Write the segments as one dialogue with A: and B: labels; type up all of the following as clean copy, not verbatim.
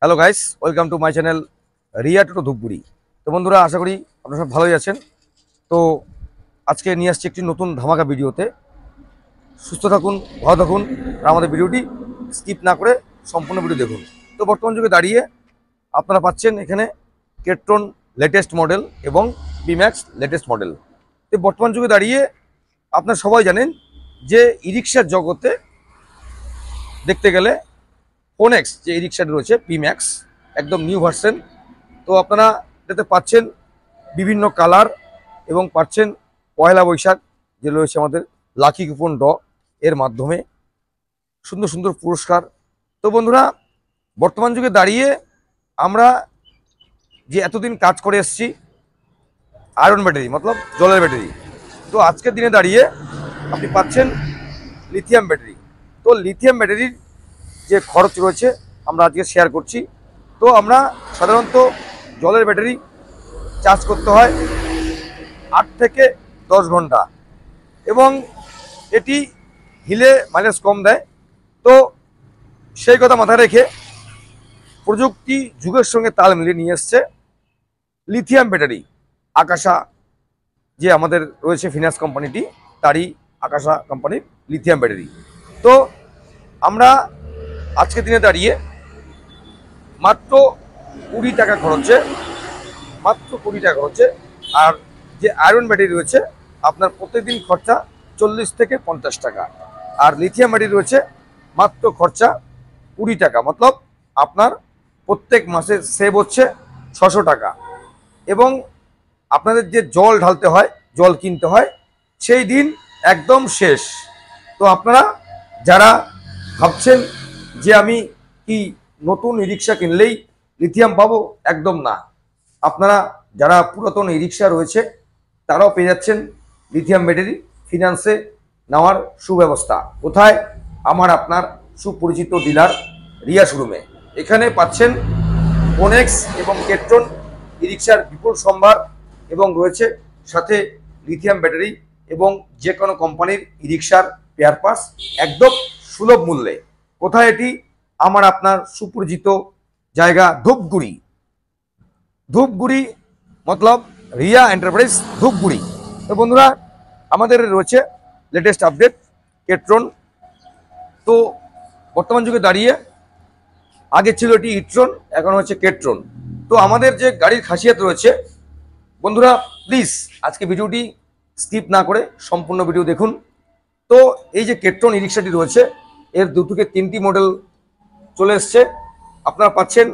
A: Hello guys, welcome to my channel Riya Toto Dhupguri. তো বন্ধুরা, আশা করি আপনারা সব ভালোই আছেন। তো আজকে নিয়ে আসছি একটি নতুন ধামাকা ভিডিওতে। সুস্থ থাকুন, ভালো থাকুন, আর আমাদের ভিডিওটি স্কিপ না করে সম্পূর্ণ ভিডিও দেখুন। তো বর্তমান যুগে দাঁড়িয়ে আপনারা পাচ্ছেন এখানে কেট্রন লেটেস্ট মডেল এবং বিম্যাক্স লেটেস্ট মডেল। তো বর্তমান যুগে দাঁড়িয়ে আপনারা সবাই জানেন যে ই রিক্সার জগতে দেখতে গেলে ফোনেক্স যে ই রিক্সাটি রয়েছে পিম্যাক্স, একদম নিউ ভার্সন। তো আপনারা এটাতে পাচ্ছেন বিভিন্ন কালার এবং পাচ্ছেন পয়লা বৈশাখ যে রয়েছে আমাদের লাকি কুপন ড্র এর মাধ্যমে সুন্দর সুন্দর পুরস্কার। তো বন্ধুরা, বর্তমান যুগে দাঁড়িয়ে আমরা যে এতদিন কাজ করে এসেছি আয়রন ব্যাটারি মতলব জলের ব্যাটারি, তো আজকের দিনে দাঁড়িয়ে আপনি পাচ্ছেন লিথিয়াম ব্যাটারি। তো লিথিয়াম ব্যাটারির যে খরচ রয়েছে আমরা আজকে শেয়ার করছি। তো আমরা সাধারণত জলের ব্যাটারি চার্জ করতে হয় 8 থেকে 10 ঘন্টা এবং এটি হিলে মাইলেজ কম দেয়। তো সেই কথা মাথায় রেখে প্রযুক্তি যুগের সঙ্গে তাল মিলিয়ে নিয়ে এসছে লিথিয়াম ব্যাটারি। আকাশা যে আমাদের রয়েছে ফিনান্স কোম্পানিটি, তারই আকাশা কোম্পানির লিথিয়াম ব্যাটারি। তো আমরা আজকের দিনে দাঁড়িয়ে মাত্র 20 টাকা খরচে আর যে আয়রন ব্যাটারি রয়েছে আপনার প্রত্যেকদিন খরচা 40 থেকে 50 টাকা, আর লিথিয়াম ব্যাটারি রয়েছে মাত্র খরচা 20 টাকা, মতলব আপনার প্রত্যেক মাসে সেভ হচ্ছে 600 টাকা। এবং আপনাদের যে জল ঢালতে হয়, জল কিনতে হয়, সেই দিন একদম শেষ। তো আপনারা যারা ভাবছেন যে আমি কি নতুন ই রিক্সা কিনলেই লিথিয়াম পাবো, একদম না। আপনারা যারা পুরাতন ই রিক্সা রয়েছে তারাও পেয়ে যাচ্ছেন লিথিয়াম ব্যাটারি ফিনান্সে নেওয়ার সুব্যবস্থা। কোথায়? আমার আপনার সুপরিচিত ডিলার রিয়া শোরুমে। এখানে পাচ্ছেন ফোনেক্স এবং কেট্রন ই রিক্সার বিপুল সম্ভার এবং রয়েছে সাথে লিথিয়াম ব্যাটারি এবং যে কোনো কোম্পানির ই রিক্সার পেয়ার পার্টস একদম সুলভ মূল্যে। কোথায় এটি? আমার আপনার সুপরিচিত জায়গা ধূপগুড়ি মতলব রিয়া এন্টারপ্রাইজ ধূপগুড়ি। তো বন্ধুরা, আমাদের রয়েছে লেটেস্ট আপডেট কেট্রন। তো বর্তমান যুগে দাঁড়িয়ে আগে ছিল এটি ইট্রন, এখন হচ্ছে কেট্রন। তো আমাদের যে গাড়ির খাসিয়াত রয়েছে বন্ধুরা, প্লিজ আজকে ভিডিওটি স্কিপ না করে সম্পূর্ণ ভিডিও দেখুন। তো এই যে কেট্রন ই রিক্সাটি রয়েছে এর 2 থেকে 3টি মডেল চলে এসছে। আপনারা পাচ্ছেন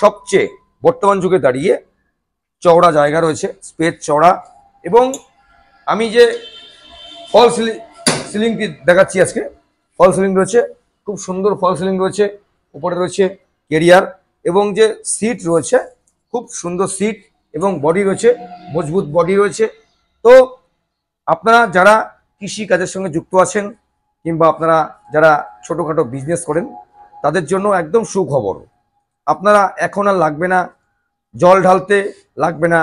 A: সবচেয়ে বর্তমান যুগে দাঁড়িয়ে চওড়া জায়গা রয়েছে, স্পেস চওড়া, এবং আমি যে ফল সিলিংটি দেখাচ্ছি আজকে, ফল সিলিং রয়েছে, খুব সুন্দর ফল সিলিং রয়েছে। উপরে রয়েছে ক্যারিয়ার এবং যে সিট রয়েছে খুব সুন্দর সিট এবং বডি রয়েছে, মজবুত বডি রয়েছে। তো আপনারা যারা কৃষি কাজের সঙ্গে যুক্ত আছেন কিংবা আপনারা যারা ছোটোখাটো বিজনেস করেন তাদের জন্য একদম সুখবর। আপনারা এখন আর লাগবে না জল ঢালতে, লাগবে না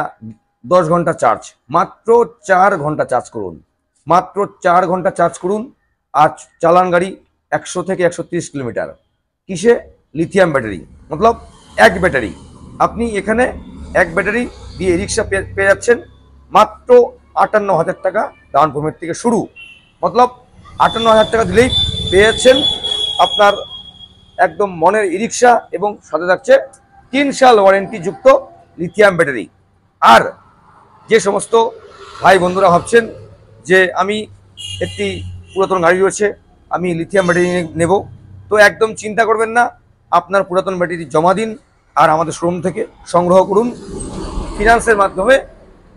A: 10 ঘন্টা চার্জ, মাত্র 4 ঘন্টা চার্জ করুন, মাত্র 4 ঘন্টা চার্জ করুন। আর চালান গাড়ি 100 থেকে 130 কিলোমিটার। কিসে? লিথিয়াম ব্যাটারি মতলব এক ব্যাটারি। আপনি এখানে এক ব্যাটারি দিয়ে রিক্সা পেয়ে যাচ্ছেন মাত্র 58,000 টাকা ডাউন পেমেন্ট থেকে শুরু, মতলব 58,000 টাকা দিলেই পেয়ে যাচ্ছেন আপনার একদম মনের ই রিক্সা এবং সাথে থাকছে 3 সাল ওয়ারেন্টি যুক্ত লিথিয়াম ব্যাটারি। আর যে সমস্ত ভাই বন্ধুরা ভাবছেন যে আমি একটি পুরাতন গাড়ি রয়েছে, আমি লিথিয়াম ব্যাটারি নেব, তো একদম চিন্তা করবেন না। আপনার পুরাতন ব্যাটারি জমা দিন আর আমাদের শোরুম থেকে সংগ্রহ করুন ফিনান্সের মাধ্যমে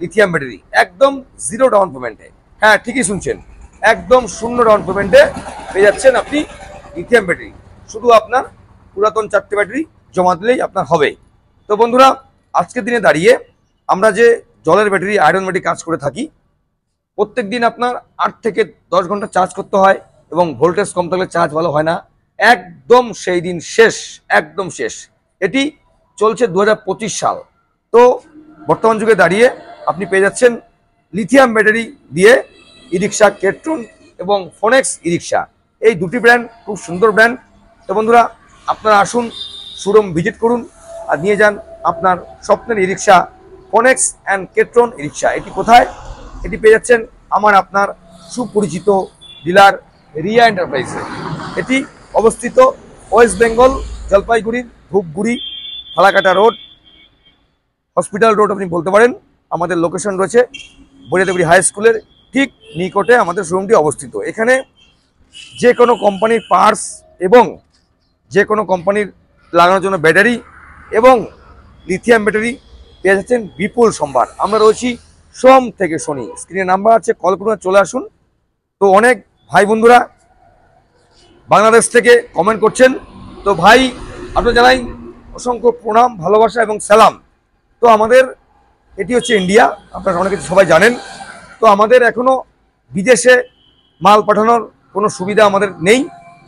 A: লিথিয়াম ব্যাটারি একদম 0 ডাউন পেমেন্টে। হ্যাঁ, ঠিকই শুনছেন, একদম 0 ডাউন পেমেন্টে পেয়ে যাচ্ছেন আপনি লিথিয়াম ব্যাটারি। শুধু আপনার পুরাতন 4টে ব্যাটারি জমা দিলেই আপনার হবে। তো বন্ধুরা, আজকের দিনে দাঁড়িয়ে আমরা যে জলের ব্যাটারি আয়রন ব্যাটারি কাজ করে থাকি, প্রত্যেক দিন আপনার 8 থেকে 10 ঘন্টা চার্জ করতে হয় এবং ভোল্টেজ কম থাকলে চার্জ ভালো হয় না, একদম সেই দিন শেষ, একদম শেষ। এটি চলছে 2025 সাল। তো বর্তমান যুগে দাঁড়িয়ে আপনি পেয়ে যাচ্ছেন লিথিয়াম ব্যাটারি দিয়ে ই রিক্সা কেট্রন এবং ফোনেক্স ই রিক্সা, এই দুটি ব্র্যান্ড খুব সুন্দর ব্র্যান্ড। তো বন্ধুরা, আপনারা আসুন শোরুম ভিজিট করুন আর নিয়ে যান আপনার স্বপ্নের ই রিক্সা ফোনেক্স অ্যান্ড কেট্রন ই রিক্সা। এটি কোথায়? এটি পেয়ে যাচ্ছেন আমার আপনার সুপরিচিত ডিলার রিয়া এন্টারপ্রাইজে। এটি অবস্থিত West Bengal, Jalpaiguri, Dhupguri, Falakata road, hospital road আপনি বলতে পারেন। আমাদের লোকেশন রয়েছে বরিয়াদেগুড়ি হাই স্কুলের ঠিক নিকটে আমাদের শোরুমটি অবস্থিত। এখানে যে কোনো কোম্পানির পার্টস এবং যে কোনো কোম্পানির লাগানোর জন্য ব্যাটারি এবং লিথিয়াম ব্যাটারি পেয়ে যাচ্ছেন বিপুল সম্ভার। আমরা রয়েছি সোম থেকে শনি, স্ক্রিনে নাম্বার আছে, কল করুন, চলে আসুন। তো অনেক ভাই বন্ধুরা বাংলাদেশ থেকে কমেন্ট করছেন, তো ভাই আপনারা জানাই অসংখ্য প্রণাম, ভালোবাসা এবং সালাম। তো আমাদের এটি হচ্ছে ইন্ডিয়া, আপনারা অনেক কিছু সবাই জানেন। তো আমাদের এখনও বিদেশে মাল পাঠানোর কোনো সুবিধা আমাদের নেই।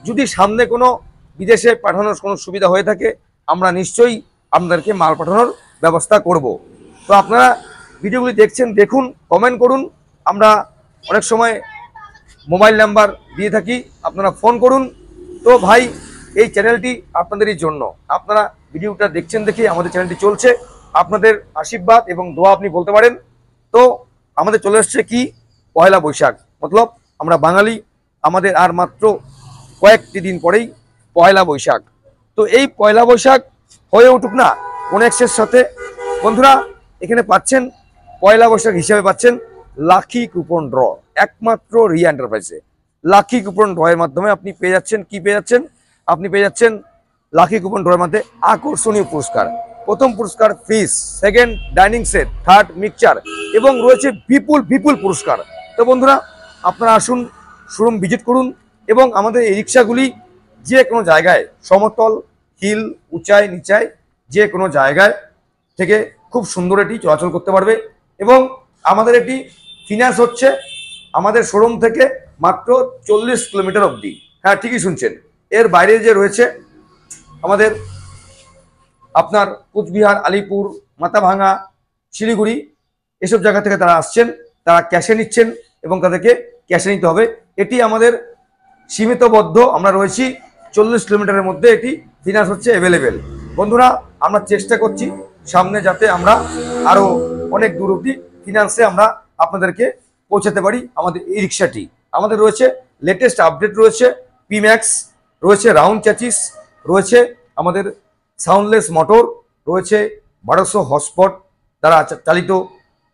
A: যদি সামনে কোনো বিদেশে পাঠানোর কোনো সুবিধা হয়ে থাকে আমরা নিশ্চয়ই আপনাদেরকে মাল পাঠানোর ব্যবস্থা করব। তো আপনারা ভিডিওগুলি দেখছেন, দেখুন, কমেন্ট করুন। আমরা অনেক সময় মোবাইল নাম্বার দিয়ে থাকি, আপনারা ফোন করুন। তো ভাই এই চ্যানেলটি আপনাদেরই জন্য, আপনারা ভিডিওটা দেখছেন দেখে আমাদের চ্যানেলটি চলছে। আপনাদের আশীর্বাদ এবং দোয়া আপনি বলতে পারেন। তো আমাদের চলে আসছে কি পয়লা বৈশাখ, মতলব আমরা বাঙালি, আমাদের আর মাত্র কয়েকটি দিন পরেই পয়লা বৈশাখ। তো এই পয়লা বৈশাখ হয়ে উঠুক না ফোনেক্সের সাথে বন্ধুরা। এখানে পাচ্ছেন পয়লা বৈশাখ হিসাবে পাচ্ছেন লাকি কুপন ড্র, একমাত্র রিয়া এন্টারপ্রাইজে। লাকি কুপন ড্রয়ের মাধ্যমে আপনি পেয়ে যাচ্ছেন কি পেয়ে যাচ্ছেন? আপনি পেয়ে যাচ্ছেন লাকি কুপন ড্রয়ের মধ্যে আকর্ষণীয় পুরস্কার। প্রথম পুরস্কার fridge, second dining set, third mixture এবং রয়েছে বিপুল বিপুল পুরস্কার। তো বন্ধুরা আপনারা আসুন, শোরুম ভিজিট করুন এবং আমাদের এই রিক্সাগুলি যে কোনো জায়গায়, সমতল, হিল, উঁচায়, নিচায়, যে কোনো জায়গায় থেকে খুব সুন্দর এটি চলাচল করতে পারবে। এবং আমাদের এটি ফিনান্স হচ্ছে আমাদের শোরুম থেকে মাত্র 40 কিলোমিটার অবধি। হ্যাঁ, ঠিকই শুনছেন। এর বাইরে যে রয়েছে আমাদের আপনার কুচবিহার, আলিপুর, মাথাভাঙা, শিলিগুড়ি, এসব জায়গা থেকে তারা আসছেন, তারা ক্যাশে নিচ্ছেন এবং তাদেরকে ক্যাশে নিতে হবে। এটি আমাদের সীমিতবদ্ধ, আমরা রয়েছি 40 কিলোমিটারের মধ্যে, এটি ফিনান্স হচ্ছে অ্যাভেলেবেল। বন্ধুরা আমরা চেষ্টা করছি সামনে যাতে আমরা আরও অনেক দূর অবধি ফিনান্সে আমরা আপনাদেরকে পৌঁছাতে পারি। আমাদের এই রিক্সাটি আমাদের রয়েছে লেটেস্ট আপডেট, রয়েছে পিম্যাক্স, রয়েছে রাউন্ড চ্যাচিস, রয়েছে আমাদের সাউন্ডলেস মোটর, রয়েছে 1200 হর্সপাওয়ার দ্বারা চালিত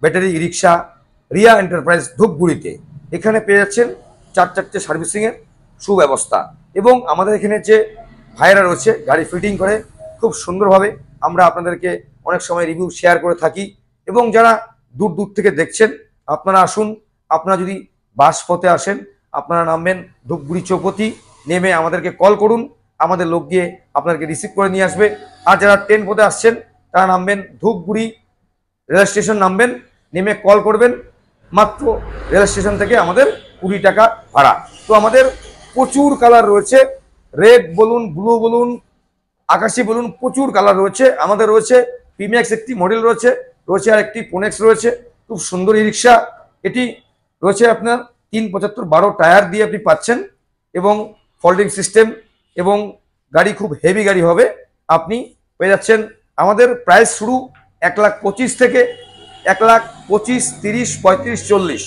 A: ব্যাটারি ই রিক্সা রিয়া এন্টারপ্রাইজ ধূপগুড়িতে। এখানে পেয়ে যাচ্ছেন 4 সার্ভিসিংয়ের সুব্যবস্থা এবং আমাদের এখানে যে ভাইয়েরা রয়েছে গাড়ি ফিটিং করে খুব সুন্দরভাবে। আমরা আপনাদেরকে অনেক সময় রিভিউ শেয়ার করে থাকি এবং যারা দূর দূর থেকে দেখছেন আপনারা আসুন। আপনারা যদি বাস পথে আসেন আপনারা নামবেন ধূপগুড়ি চৌপতি, নেমে আমাদেরকে কল করুন, আমাদের লোক গিয়ে আপনাদেরকে রিসিভ করে নিয়ে আসবে। আর যারা ট্রেন পথে আসছেন তারা নামবেন ধূপগুড়ি রেল স্টেশন, নামবেন, নেমে কল করবেন। মাত্র রেল স্টেশন থেকে আমাদের 20 টাকা ভাড়া। তো আমাদের প্রচুর কালার রয়েছে, রেড বলুন, ব্লু বলুন, আকাশি বলুন, প্রচুর কালার রয়েছে। আমাদের রয়েছে পিম্যাক্স একটি মডেল রয়েছে, রয়েছে আর একটি ফোনেক্স রয়েছে, খুব সুন্দর ই রিক্সা। এটি রয়েছে আপনার 375 12 টায়ার দিয়ে আপনি পাচ্ছেন এবং ফোল্ডিং সিস্টেম এবং গাড়ি খুব হেভি গাড়ি হবে। আপনি পেয়ে যাচ্ছেন আমাদের প্রাইস শুরু 1,25,000 থেকে 1,25,000, 30, 35, 40।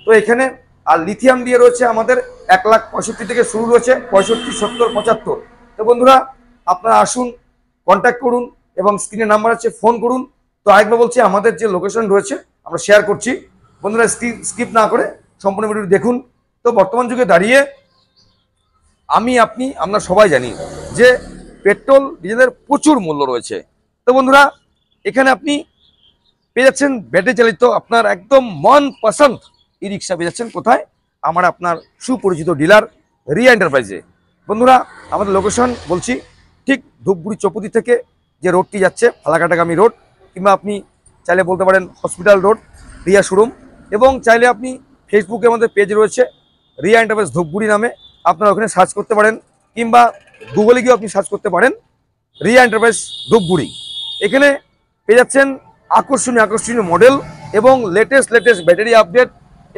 A: তো এখানে আর লিথিয়াম দিয়ে রয়েছে আমাদের 1,65,000 থেকে শুরু রয়েছে, 65, 70, 75। তো বন্ধুরা আপনারা আসুন, কন্ট্যাক্ট করুন এবং স্ক্রিনে নাম্বার আছে, ফোন করুন। তো আরেকবার বলছি আমাদের যে লোকেশন রয়েছে আমরা শেয়ার করছি, বন্ধুরা স্কিপ না করে সম্পূর্ণ ভিডিওটি দেখুন। তো বর্তমান যুগে দাঁড়িয়ে আমরা সবাই জানি যে পেট্রোল ডিজেলের প্রচুর মূল্য রয়েছে। তো বন্ধুরা এখানে আপনি পেয়ে যাচ্ছেন ব্যাটারি চালিত আপনার একদম মন পছন্দ ই রিক্সা পেয়ে যাচ্ছেন। কোথায়? আমার আপনার সুপরিচিত ডিলার রিয়া এন্টারপ্রাইজে। বন্ধুরা আমাদের লোকেশন বলছি ঠিক ধূপগুড়ি চৌপতি থেকে যে রোডটি যাচ্ছে ফালাকাটাগামী রোড, কিংবা আপনি চাইলে বলতে পারেন হসপিটাল রোড, রিয়া শোরুম। এবং চাইলে আপনি ফেসবুকে আমাদের পেজ রয়েছে রিয়া এন্টারপ্রাইজ ধূপগুড়ি নামে, আপনারা ওখানে সার্চ করতে পারেন, কিংবা গুগলে গিয়েও আপনি সার্চ করতে পারেন রিয়া এন্টারপ্রাইজ ধূপগুড়ি। এখানে পেয়ে যাচ্ছেন আকর্ষণীয় আকর্ষণীয় মডেল এবং লেটেস্ট ব্যাটারি আপডেট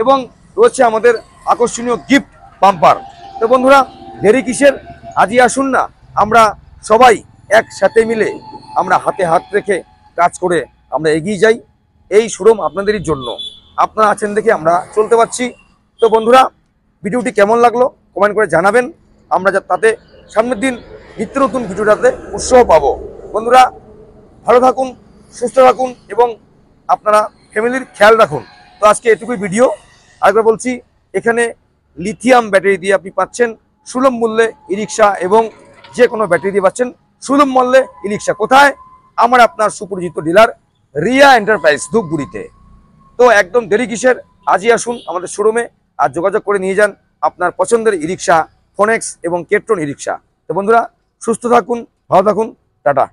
A: এবং রয়েছে আমাদের আকর্ষণীয় গিফট বাম্পার। তো বন্ধুরা দেরি কিসের, আজই আসুন না আমরা সবাই একসাথে মিলে আমরা হাতে হাত রেখে কাজ করে আমরা এগিয়ে যাই। এই শোরুম আপনাদেরই জন্য, আপনারা আছেন দেখে আমরা চলতে পারছি। তো বন্ধুরা, ভিডিওটি কেমন লাগলো কমেন্ট করে জানাবেন, আমরা তাতে সামনের দিন নিত্য নতুন ভিডিওটাতে উৎসাহ পাবো। বন্ধুরা ভালো থাকুন, সুস্থ থাকুন এবং আপনারা ফ্যামিলির খেয়াল রাখুন। তো আজকে এটুকুই ভিডিও। আরেকবার বলছি, এখানে লিথিয়াম ব্যাটারি দিয়ে আপনি পাচ্ছেন সুলভ মূল্যে ই রিক্সা এবং যে কোনো ব্যাটারি দিয়ে পাচ্ছেন সুলভ মূল্যে ই রিক্সা। কোথায়? আমার আপনার সুপরিচিত ডিলার রিয়া এন্টারপ্রাইজ ধূপগুড়িতে। তো একদম দেরি কিসের, আজই আসুন আমাদের শোরুমে আর যোগাযোগ করে নিয়ে যান আপনার পছন্দের ই রিক্সা, ফোনেক্স এবং কেট্রন ই রিক্সা। তো বন্ধুরা সুস্থ থাকুন, ভালো থাকুন, টাটা।